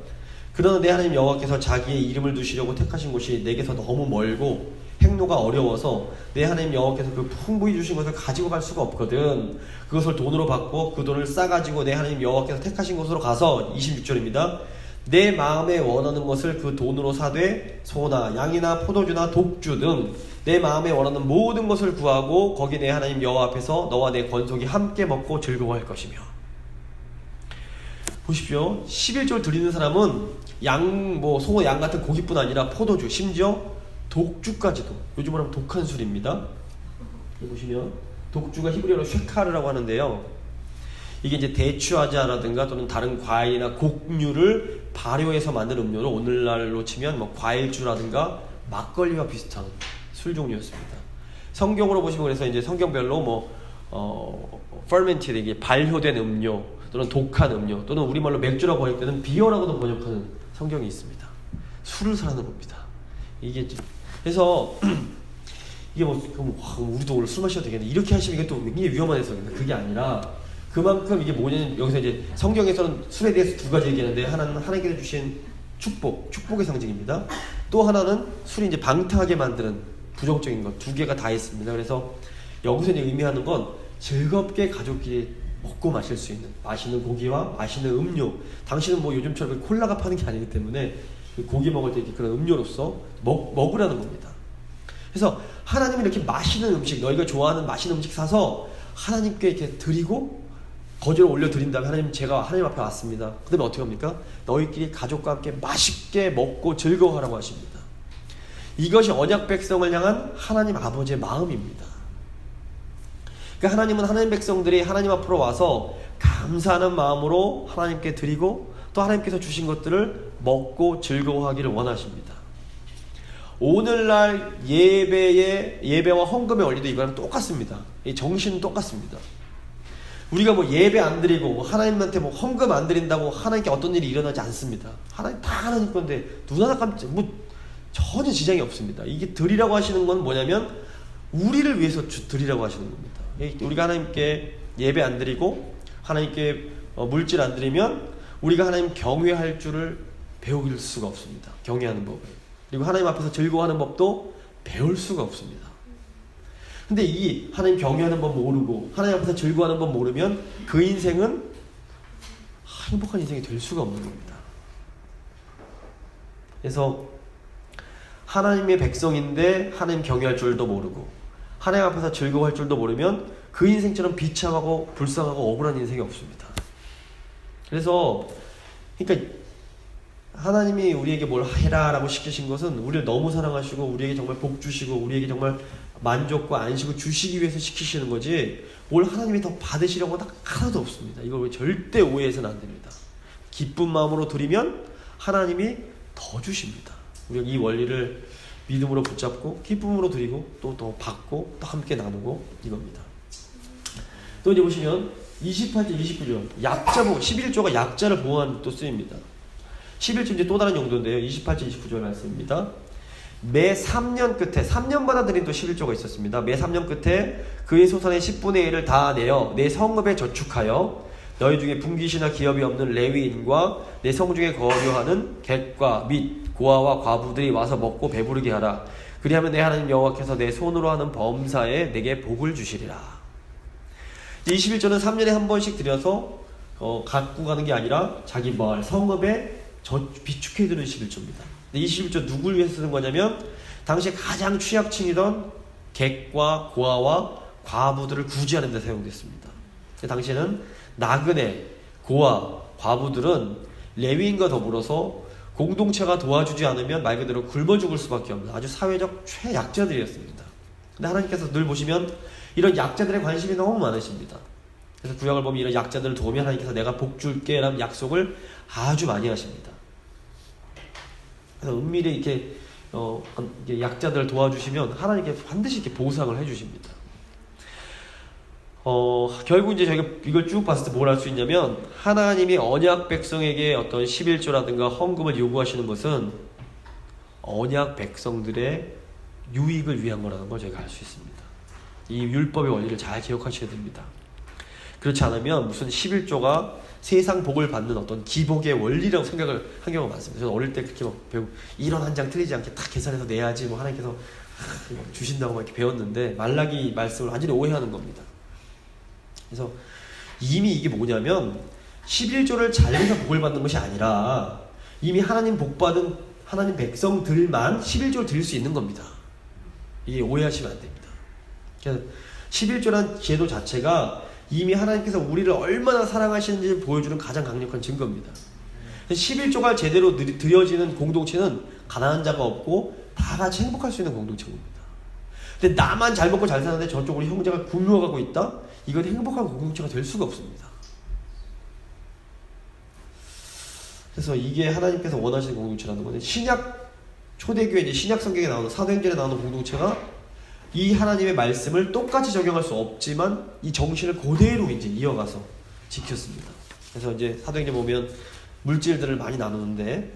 그러나 내 하나님 여호와께서 자기의 이름을 두시려고 택하신 곳이 내게서 너무 멀고 행로가 어려워서 내 하나님 여호와께서 그 풍부히 주신 것을 가지고 갈 수가 없거든. 그것을 돈으로 받고 그 돈을 싸가지고 내 하나님 여호와께서 택하신 곳으로 가서 26절입니다. 내 마음에 원하는 것을 그 돈으로 사되 소나 양이나 포도주나 독주 등 내 마음에 원하는 모든 것을 구하고 거기 내 하나님 여호와 앞에서 너와 내 권속이 함께 먹고 즐거워할 것이며. 보십시오. 11조를 드리는 사람은 소, 양 같은 고기뿐 아니라 포도주, 심지어 독주까지도, 요즘으로 하면 독한 술입니다. 보시면 독주가 히브리어로 쉐카르라고 하는데요. 이게 이제 대추아자라든가 또는 다른 과일이나 곡류를 발효해서 만든 음료로 오늘날로 치면 뭐 과일주라든가 막걸리와 비슷한 술 종류였습니다. 성경으로 보시면 그래서 이제 성경별로 fermented, 이게 발효된 음료 또는 독한 음료 또는 우리말로 맥주라고 번역할 때는 비어라고도 번역하는 성경이 있습니다. 술을 사라는 겁니다. 이게 그래서 이게 우리도 오늘 술 마셔도 되겠네 이렇게 하시면 이게 또 굉장히 위험한 해석입니다. 그게 아니라 그만큼 이게 뭐냐면 여기서 이제 성경에서는 술에 대해서 두 가지 얘기하는데 하나는 하나님께서 주신 축복의 상징입니다. 또 하나는 술이 이제 방탕하게 만드는 부정적인 것, 두 개가 다 있습니다. 그래서 여기서 이제 의미하는 건 즐겁게 가족끼리 먹고 마실 수 있는 맛있는 고기와 맛있는 음료. 당신은 뭐 요즘처럼 콜라가 파는 게 아니기 때문에 고기 먹을 때 그런 음료로서 먹으라는 겁니다. 그래서 하나님은 이렇게 맛있는 음식, 너희가 좋아하는 맛있는 음식 사서 하나님께 이렇게 드리고 거저를 올려드린 다음에 하나님, 제가 하나님 앞에 왔습니다. 그 다음에 어떻게 합니까? 너희끼리 가족과 함께 맛있게 먹고 즐거워하라고 하십니다. 이것이 언약 백성을 향한 하나님 아버지의 마음입니다. 그러니까 하나님은 하나님 백성들이 하나님 앞으로 와서 감사하는 마음으로 하나님께 드리고 또 하나님께서 주신 것들을 먹고 즐거워하기를 원하십니다. 오늘날 예배와 헌금의 원리도 이거랑 똑같습니다. 이 정신은 똑같습니다. 우리가 뭐 예배 안 드리고 뭐 하나님한테 뭐 헌금 안 드린다고 하나님께 어떤 일이 일어나지 않습니다. 하나님 다 하나님 건데 눈 하나 깜짝 뭐 전혀 지장이 없습니다. 이게 드리라고 하시는 건 뭐냐면 우리를 위해서 드리라고 하시는 겁니다. 우리가 하나님께 예배 안 드리고 하나님께 물질 안 드리면 우리가 하나님 경외할 줄을 배울 수가 없습니다. 경외하는 법을. 그리고 하나님 앞에서 즐거워하는 법도 배울 수가 없습니다. 근데 이 하나님 경외하는 법 모르고 하나님 앞에서 즐거워하는 법 모르면 그 인생은 행복한 인생이 될 수가 없는 겁니다. 그래서 하나님의 백성인데 하나님 경외할 줄도 모르고 하나님 앞에서 즐거워할 줄도 모르면 그 인생처럼 비참하고 불쌍하고 억울한 인생이 없습니다. 그래서 그러니까 하나님이 우리에게 뭘 해라라고 시키신 것은 우리를 너무 사랑하시고 우리에게 정말 복 주시고 우리에게 정말 만족과 안식을 주시기 위해서 시키시는 거지 뭘 하나님이 더 받으시려고 딱 하나도 없습니다. 이걸 절대 오해해서는 안 됩니다. 기쁜 마음으로 드리면 하나님이 더 주십니다. 우리가 이 원리를 믿음으로 붙잡고 기쁨으로 드리고 또 더 받고 또 함께 나누고 이겁니다. 또 이제 보시면 28절 29절 약자 11조가 약자를 보호하는 또 쓰입니다. 11조 이제 또 다른 용도인데요. 28절 29절 말씀입니다. 매 3년 끝에 3년마다 드린 또 11조가 있었습니다. 매 3년 끝에 그의 소산의 10분의 1을 다 내어 내 성읍에 저축하여 너희 중에 분깃이나 기업이 없는 레위인과 내 성중에 거류하는 객과 및 고아와 과부들이 와서 먹고 배부르게 하라. 그리하면 내 하나님 여호와께서 내 손으로 하는 범사에 내게 복을 주시리라. 이 11조는 3년에 한 번씩 드려서 갖고 가는 게 아니라 자기 마을 성읍에 비축해두는 11조입니다. 이 11조 누굴 위해서 쓰는 거냐면 당시에 가장 취약층이던 객과 고아와 과부들을 구제하는 데 사용됐습니다. 당시에는 나그네, 고아, 과부들은 레위인과 더불어서 공동체가 도와주지 않으면 말 그대로 굶어 죽을 수밖에 없는 아주 사회적 최약자들이었습니다. 근데 하나님께서 늘 보시면 이런 약자들의 관심이 너무 많으십니다. 그래서 구약을 보면 이런 약자들을 도우면 하나님께서 내가 복 줄게 라는 약속을 아주 많이 하십니다. 그래서 은밀히 이렇게 약자들을 도와주시면 하나님께 반드시 이렇게 보상을 해주십니다. 결국 이제 저희가 이걸 쭉 봤을 때 뭘 할 수 있냐면 하나님이 언약 백성에게 어떤 11조라든가 헌금을 요구하시는 것은 언약 백성들의 유익을 위한 거라는 걸 저희가 알 수 있습니다. 이 율법의 원리를 잘 기억하셔야 됩니다. 그렇지 않으면 무슨 11조가 세상 복을 받는 어떤 기복의 원리라고 생각을 한 경우가 많습니다. 저는 어릴 때 그렇게 막 배우고 1원 한 장 틀리지 않게 딱 계산해서 내야지 뭐 하나님께서 주신다고 막 이렇게 배웠는데 말라기 말씀을 완전히 오해하는 겁니다. 그래서 이미 이게 뭐냐면 11조를 잘해서 복을 받는 것이 아니라 이미 하나님 복받은 하나님 백성들만 11조를 드릴 수 있는 겁니다. 이게 오해하시면 안 됩니다. 그래서 11조란 제도 자체가 이미 하나님께서 우리를 얼마나 사랑하시는지를 보여주는 가장 강력한 증거입니다. 11조가 제대로 드려지는 공동체는 가난한 자가 없고 다 같이 행복할 수 있는 공동체입니다. 근데 나만 잘 먹고 잘 사는데 저쪽 우리 형제가 굶어가고 있다? 이건 행복한 공동체가 될 수가 없습니다. 그래서 이게 하나님께서 원하시는 공동체라는 거는 신약 초대교회 이제 신약 성경에 나오는 사도행전에 나오는 공동체가 이 하나님의 말씀을 똑같이 적용할 수 없지만 이 정신을 그대로 이제 이어가서 지켰습니다. 그래서 이제 사도행전 보면 물질들을 많이 나누는데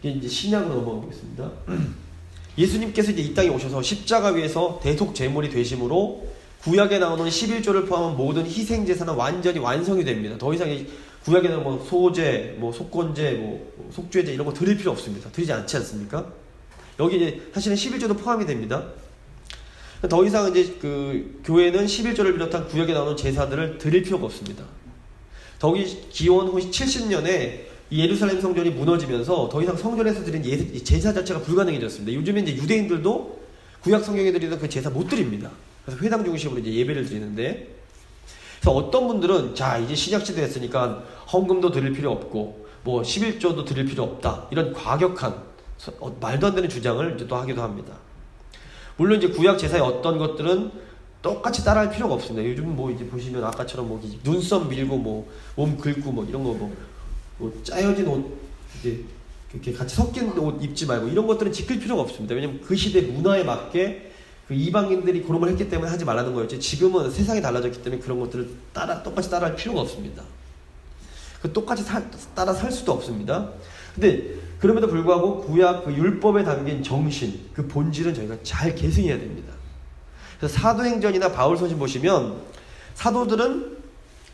이제 신약으로 넘어가겠습니다. 예수님께서 이제 이 땅에 오셔서 십자가 위에서 대속 제물이 되심으로 구약에 나오는 11조를 포함한 모든 희생 제사는 완전히 완성이 됩니다. 더 이상 구약에는 뭐 소제, 뭐 속건제, 뭐 속죄제 이런 거 드릴 필요 없습니다. 드리지 않지 않습니까? 여기 이제 사실은 11조도 포함이 됩니다. 더 이상 이제 그 교회는 11조를 비롯한 구약에 나오는 제사들을 드릴 필요가 없습니다. 더욱이 기원 후 70년에 이 예루살렘 성전이 무너지면서 더 이상 성전에서 드린 제사 자체가 불가능해졌습니다. 요즘에 이제 유대인들도 구약 성경에 드리던 그 제사 못 드립니다. 그래서 회당 중심으로 이제 예배를 드리는데, 그래서 어떤 분들은 자 이제 신약시대 됐으니까 헌금도 드릴 필요 없고 뭐 11조도 드릴 필요 없다 이런 과격한 말도 안 되는 주장을 이제 또 하기도 합니다. 물론 이제 구약 제사의 어떤 것들은 똑같이 따라할 필요가 없습니다. 요즘 뭐 이제 보시면 아까처럼 뭐 눈썹 밀고 뭐 몸 긁고 뭐 이런 거 뭐 짜여진 옷 이제 이렇게 같이 섞인 옷 입지 말고 이런 것들은 지킬 필요가 없습니다. 왜냐면 그 시대 문화에 맞게 그 이방인들이 그런 걸 했기 때문에 하지 말라는 거였지, 지금은 세상이 달라졌기 때문에 그런 것들을 똑같이 따라할 필요가 없습니다. 똑같이 따라 살 수도 없습니다. 근데 그럼에도 불구하고 구약 그 율법에 담긴 정신, 그 본질은 저희가 잘 계승해야 됩니다. 그래서 사도행전이나 바울서신 보시면 사도들은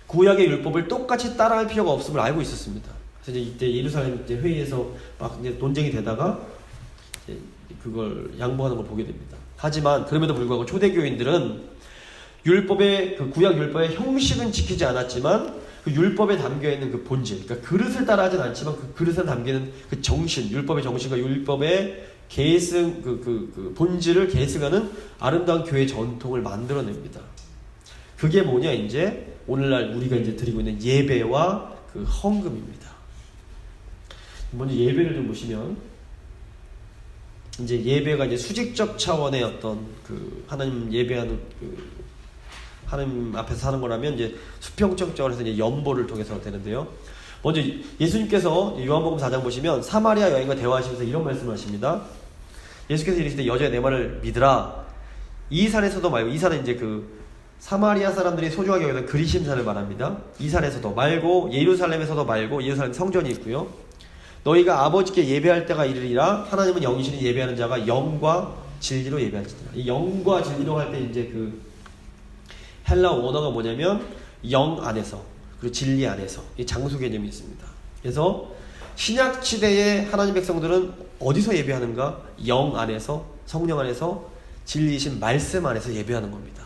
구약의 율법을 똑같이 따라할 필요가 없음을 알고 있었습니다. 그래서 이제 이때 예루살렘 이제 회의에서 막 이제 논쟁이 되다가 이제 그걸 양보하는 걸 보게 됩니다. 하지만 그럼에도 불구하고 초대교인들은 율법의 그 구약 율법의 형식은 지키지 않았지만 그 율법에 담겨 있는 그 본질, 그러니까 그릇을 따라하진 않지만 그 그릇에 담기는 그 정신, 율법의 정신과 율법의 계승 그 본질을 계승하는 아름다운 교회 전통을 만들어냅니다. 그게 뭐냐, 이제 오늘날 우리가 이제 드리고 있는 예배와 그 헌금입니다. 먼저 예배를 좀 보시면, 이제 예배가 이제 수직적 차원의 어떤 그 하나님 예배하는 그 하나님 앞에서 사는 거라면 이제 수평적으로 해서 이제 연보를 통해서 되는데요. 먼저 예수님께서 요한복음 4장 보시면 사마리아 여인과 대화하시면서 이런 말씀을 하십니다. 예수께서 이르시되 여자야 내 말을 믿으라. 이 산에서도 말고, 이 산은 이제 그 사마리아 사람들이 소중하게 여기는 그리심산을 말합니다. 이 산에서도 말고 예루살렘에서도 말고, 예루살렘 성전이 있고요. 너희가 아버지께 예배할 때가 이르리라. 하나님은 영이시니 예배하는 자가 영과 진리로 예배할지니라. 이 영과 진리로 할 때 이제 그 헬라 원어가 뭐냐면 영 안에서 그리고 진리 안에서, 이 장소 개념이 있습니다. 그래서 신약 시대의 하나님 백성들은 어디서 예배하는가? 영 안에서, 성령 안에서, 진리이신 말씀 안에서 예배하는 겁니다.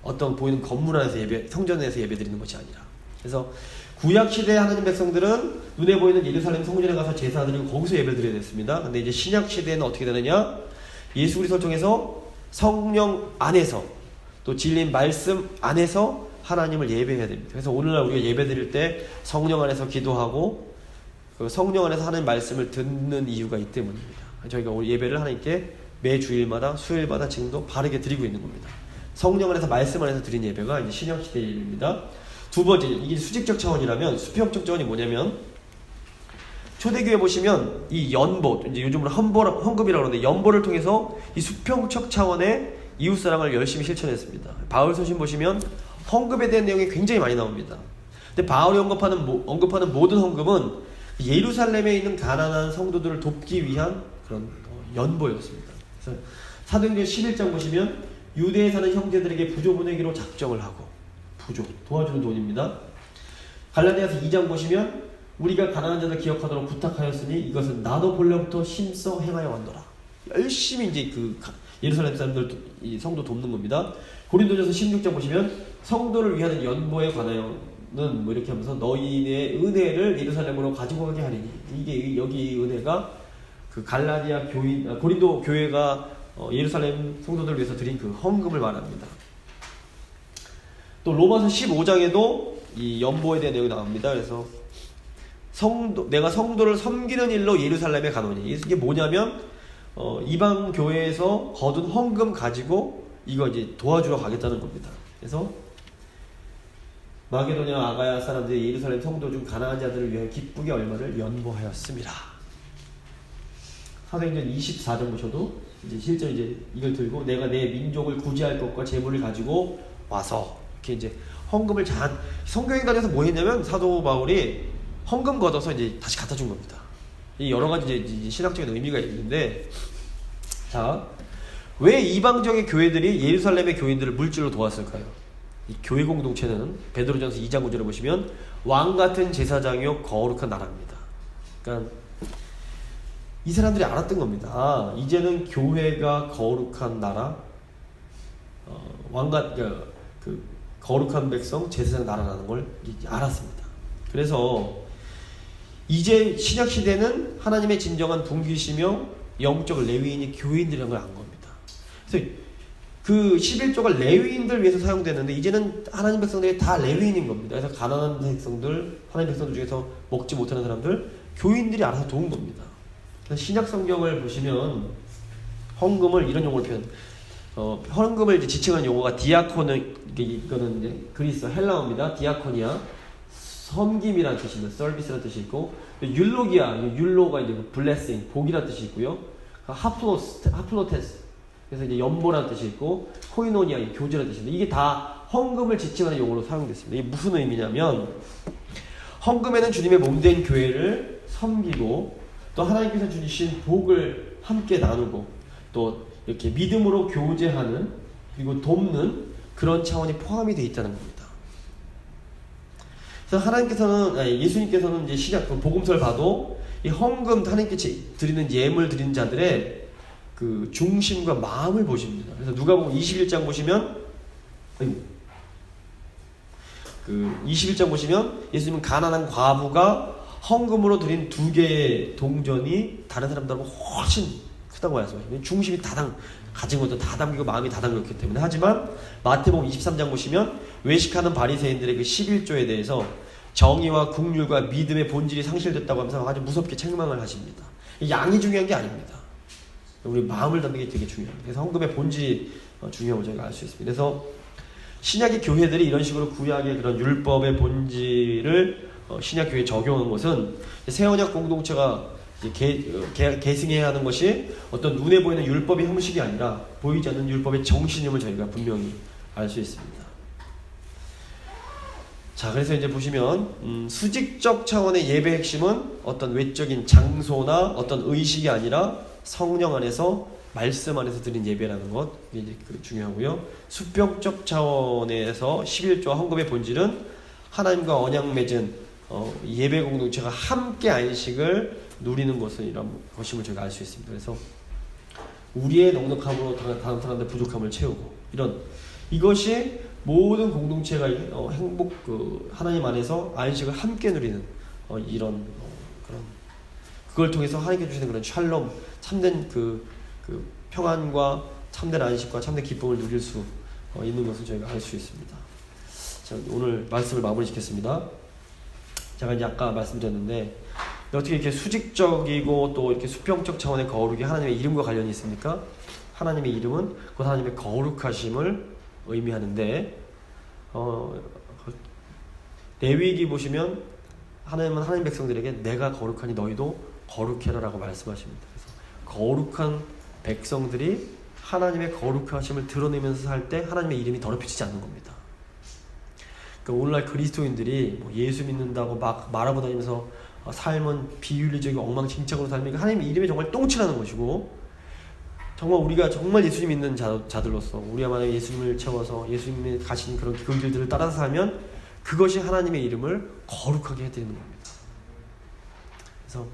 어떤 보이는 건물 안에서 성전에서 예배드리는 것이 아니라. 그래서 구약 시대의 하나님 백성들은 눈에 보이는 예루살렘 성전에 가서 제사 드리고 거기서 예배드려야 됐습니다. 근데 이제 신약 시대에는 어떻게 되느냐? 예수 그리스도를 통해서 성령 안에서, 또 진리인 말씀 안에서 하나님을 예배해야 됩니다. 그래서 오늘날 우리가 예배 드릴 때 성령 안에서 기도하고 그 성령 안에서 하나님 말씀을 듣는 이유가 이 때문입니다. 저희가 오늘 예배를 하나님께 매 주일마다 수요일마다 지금도 바르게 드리고 있는 겁니다. 성령 안에서 말씀 안에서 드린 예배가 이제 신약 시대의 예배입니다. 두 번째, 이게 수직적 차원이라면 수평적 차원이 뭐냐면, 초대교회 보시면 이 연보, 이제 요즘으로 헌금이라고 그러는데 연보를 통해서 이 수평적 차원의 이웃사랑을 열심히 실천했습니다. 바울서신 보시면 헌금에 대한 내용이 굉장히 많이 나옵니다. 근데 바울이 언급하는 모든 헌금은 예루살렘에 있는 가난한 성도들을 돕기 위한 그런 연보였습니다. 그래서 사도행전 11장 보시면 유대에 사는 형제들에게 부조 보내기로 작정을 하고, 부조, 도와주는 돈입니다. 갈라디아서 2장 보시면 우리가 가난한 자들 기억하도록 부탁하였으니 이것은 나도 본래부터 힘써 행하여 왔노라. 열심히 이제 그 예루살렘 사람들, 이 성도 돕는 겁니다. 고린도전서 16장 보시면 성도를 위하는 연보에 관하여는 뭐 이렇게 하면서 너희의 은혜를 예루살렘으로 가지고 가게 하리니, 이게 여기 은혜가 그 갈라디아 교인, 고린도 교회가 예루살렘 성도들을 위해서 드린 그 헌금을 말합니다. 또 로마서 15장에도 이 연보에 대한 내용이 나옵니다. 그래서 내가 성도를 섬기는 일로 예루살렘에 가노니, 이게 뭐냐면 이방 교회에서 거둔 헌금 가지고 이거 이제 도와주러 가겠다는 겁니다. 그래서 마게도냐 아가야 사람들이 예루살렘 성도 중 가난한 자들을 위해 기쁘게 얼마를 연보하였습니다. 사도행전 24장 보셔도 이제 실제 이제 이걸 들고 내가 내 민족을 구제할 것과 재물을 가지고 와서 이렇게 이제 헌금을 성경에 다녀서 뭐 했냐면 사도 바울이 헌금 걷어서 이제 다시 갖다 준 겁니다. 이 여러 가지 이제 신학적인 의미가 있는데, 자, 왜 이방적인 교회들이 예루살렘의 교인들을 물질로 도왔을까요? 이 교회 공동체는 베드로전서 2장 9절에 보시면 왕 같은 제사장이요 거룩한 나라입니다. 그러니까 이 사람들이 알았던 겁니다. 아, 이제는 교회가 거룩한 나라, 왕과 그 거룩한 백성, 제사장 나라라는 걸 알았습니다. 그래서 이제 신약 시대는 하나님의 진정한 분기시며 영적 레위인이 교인들이라는 걸 안 겁니다. 그래서 그 11조가 레위인들 위해서 사용되는데 이제는 하나님 백성들이 다 레위인인 겁니다. 그래서 가난한 백성들, 하나님 백성들 중에서 먹지 못하는 사람들, 교인들이 알아서 도운 겁니다. 그래서 신약 성경을 보시면 헌금을 이런 용어로 헌금을 이제 지칭하는 용어가 디아코는, 이거는 이제 그리스 헬라어입니다. 디아코니아, 섬김이라는 뜻입니다. 서비스라는 뜻이 있고, 율로기아, 율로가 이제 블레싱, 복이라는 뜻이 있고요. 하플로테스, 그래서 이제 연보라는 뜻이 있고, 코이노니아, 교제라는 뜻입니다. 이게 다 헌금을 지칭하는 용어로 사용됐습니다. 이게 무슨 의미냐면, 헌금에는 주님의 몸된 교회를 섬기고, 또 하나님께서 주신 복을 함께 나누고, 또 이렇게 믿음으로 교제하는, 그리고 돕는 그런 차원이 포함이 되어 있다는 겁니다. 그래서 예수님께서는 이제 시작, 복음서를 봐도 이 헌금, 하나님께 드리는 예물 드리는 자들의 그 중심과 마음을 보십니다. 그래서 누가복음 21장 보시면, 그 21장 보시면 예수님은 가난한 과부가 헌금으로 드린 2개의 동전이 다른 사람들하고 훨씬 크다고 말씀하십니다. 중심이 가진 것도 다 담기고 마음이 다 담겼기 때문에. 하지만 마태복음 23장 보시면 외식하는 바리새인들의 그 11조에 대해서 정의와 국률과 믿음의 본질이 상실됐다고 하면서 아주 무섭게 책망을 하십니다. 양이 중요한 게 아닙니다. 우리 마음을 담는 게 되게 중요합니다. 그래서 헌금의 본질이 중요한 걸 저희가 알 수 있습니다. 그래서 신약의 교회들이 이런 식으로 구약의 그런 율법의 본질을 신약 교회에 적용한 것은 새언약 공동체가 계승해야 하는 것이 어떤 눈에 보이는 율법의 형식이 아니라 보이지 않는 율법의 정신임을 저희가 분명히 알 수 있습니다. 자, 그래서 이제 보시면 수직적 차원의 예배의 핵심은 어떤 외적인 장소나 어떤 의식이 아니라 성령 안에서, 말씀 안에서 드린 예배라는 것, 이게 이제 중요하고요. 수평적 차원에서 11조와 헌금의 본질은 하나님과 언약 맺은 예배 공동체가 함께 안식을 누리는 것임을 저희가 알 수 있습니다. 그래서 우리의 넉넉함으로 다른 사람들 부족함을 채우고, 이것이 모든 공동체가 하나님 안에서 안식을 함께 누리는 그런 그걸 통해서 하나님께 주시는 그런 샬롬, 참된 그 평안과 참된 안식과 참된 기쁨을 누릴 수 있는 것을 저희가 알 수 있습니다. 자, 오늘 말씀을 마무리 짓겠습니다. 제가 이제 아까 말씀드렸는데, 어떻게 이렇게 수직적이고 또 이렇게 수평적 차원의 거룩이 하나님의 이름과 관련이 있습니까? 하나님의 이름은 곧 하나님의 거룩하심을 의미하는데, 레위기 보시면 하나님은 하나님 백성들에게 내가 거룩하니 너희도 거룩해라 라고 말씀하십니다. 그래서 거룩한 백성들이 하나님의 거룩하심을 드러내면서 살 때 하나님의 이름이 더럽혀지지 않는 겁니다. 그러니까 오늘날 그리스도인들이 예수 믿는다고 막 말하고 다니면서 삶은 비윤리적이고 엉망진창으로 살면 하나님의 이름에 정말 똥칠하는 것이고, 정말 우리가 정말 예수님 믿는 자들로서 우리가 만약에 예수님을 채워서 예수님이 가신 그런 그 길들을 따라서 살면 그것이 하나님의 이름을 거룩하게 해드리는 겁니다. 그래서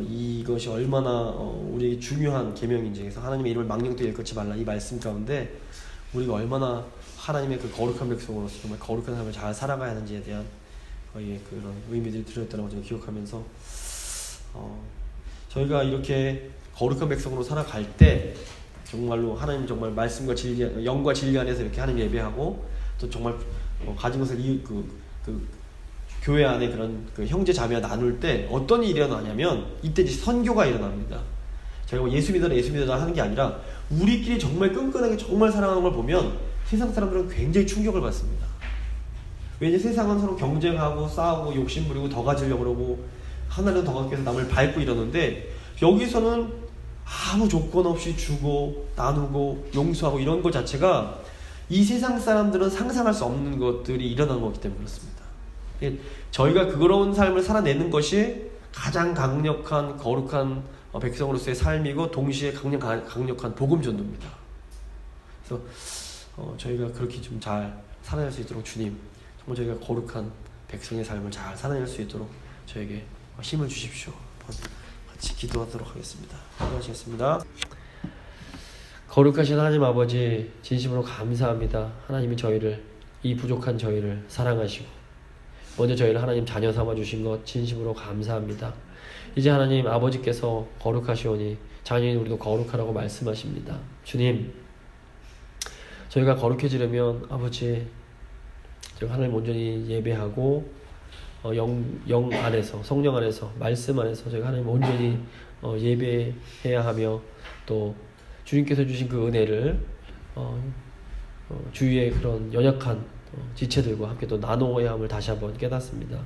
이것이 얼마나 우리에게 중요한 계명인지, 그래서 하나님의 이름을 망령되이 일컫지 말라, 이 말씀 가운데 우리가 얼마나 하나님의 그 거룩한 백성으로서 정말 거룩한 삶을 잘 살아가야 하는지에 대한 그런 의미들이 들어있다는 것을 기억하면서 저희가 이렇게 거룩한 백성으로 살아갈 때 정말로 하나님 정말 말씀과 진리, 영과 진리 안에서 이렇게 하나님 예배하고, 또 정말 가진 것을 교회 안에 그런 형제 자매와 나눌 때 어떤 일이 일어나냐면, 이때 이제 선교가 일어납니다. 저희가 예수 믿어라 하는 게 아니라 우리끼리 정말 끈끈하게 정말 사랑하는 걸 보면 세상 사람들은 굉장히 충격을 받습니다. 왜냐면 세상은 서로 경쟁하고 싸우고 욕심부리고 더 가지려고 그러고 하나라도 더 갖기 위해서 남을 밟고 이러는데, 여기서는 아무 조건 없이 주고 나누고 용서하고 이런 것 자체가 이 세상 사람들은 상상할 수 없는 것들이 일어나는 거기 때문에 그렇습니다. 저희가 그런 삶을 살아내는 것이 가장 강력한 거룩한 백성으로서의 삶이고, 동시에 강력한 복음 전도입니다. 그래서 저희가 그렇게 좀 잘 살아낼 수 있도록 주님 정말 저희가 거룩한 백성의 삶을 잘 살아낼 수 있도록 저에게 힘을 주십시오. 같이 기도하도록 하겠습니다. 기도하시겠습니다. 거룩하신 하나님 아버지, 진심으로 감사합니다. 하나님이 저희를, 이 부족한 저희를 사랑하시고 먼저 저희를 하나님 자녀 삼아 주신 것 진심으로 감사합니다. 이제 하나님 아버지께서 거룩하시오니 자녀인 우리도 거룩하라고 말씀하십니다. 주님, 저희가 거룩해지려면 아버지, 저희가 하나님 온전히 예배하고 영 안에서, 성령 안에서, 말씀 안에서 저희가 하나님 온전히 예배해야 하며, 또 주님께서 주신 그 은혜를 주위의 그런 연약한 지체들과 함께 또 나누어야 함을 다시 한번 깨닫습니다.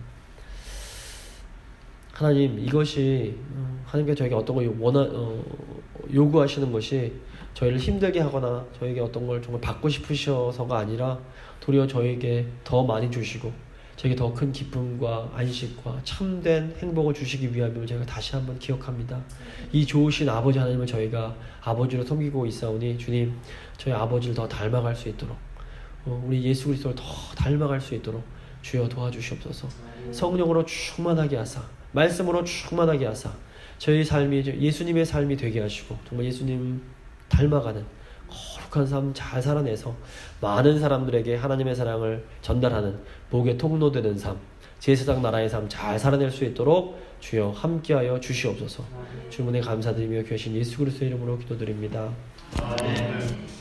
하나님, 이것이 하나님께서 저에게 어떤 걸 요구하시는 것이 저희를 힘들게 하거나 저에게 어떤 걸 정말 받고 싶으셔서가 아니라 도리어 저에게 더 많이 주시고 저에게 더 큰 기쁨과 안식과 참된 행복을 주시기 위함을 제가 다시 한번 기억합니다. 이 좋으신 아버지 하나님을 저희가 아버지로 섬기고 있사오니 주님, 저희 아버지를 더 닮아갈 수 있도록, 우리 예수 그리스도를 더 닮아갈 수 있도록 주여 도와주시옵소서. 성령으로 충만하게 하사, 말씀으로 충만하게 하사 저희 삶이 예수님의 삶이 되게 하시고 정말 예수님 닮아가는 거룩한 삶 잘 살아내서 많은 사람들에게 하나님의 사랑을 전달하는 복의 통로되는 삶, 제사장 나라의 삶 잘 살아낼 수 있도록 주여 함께하여 주시옵소서. 주님의 감사드리며 귀하신 예수 그리스도의 이름으로 기도드립니다. 아멘.